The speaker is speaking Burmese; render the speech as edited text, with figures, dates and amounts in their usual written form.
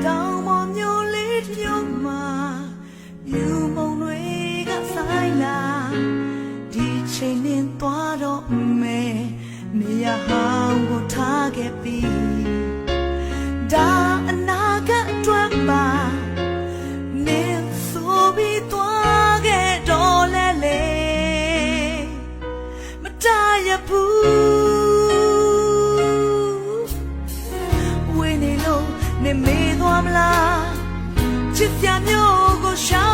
တောင်ပေါ်မျိုးလေးတစ်မျိုးမှာယူမုံတွေကဆိုင်လာဒီချိန်နဲ့သွားတော့မယ်နေရာဟောင်းကိုထားခဲ့ပြီးဒါအနာဂတ်အတွက်ပါနေဆိုပြီးသွားခဲ့တော့လေမတရဘူးဝေးနေလို့နေမေးသွားမလားချစ်စရာမျိုးကိုရှောင်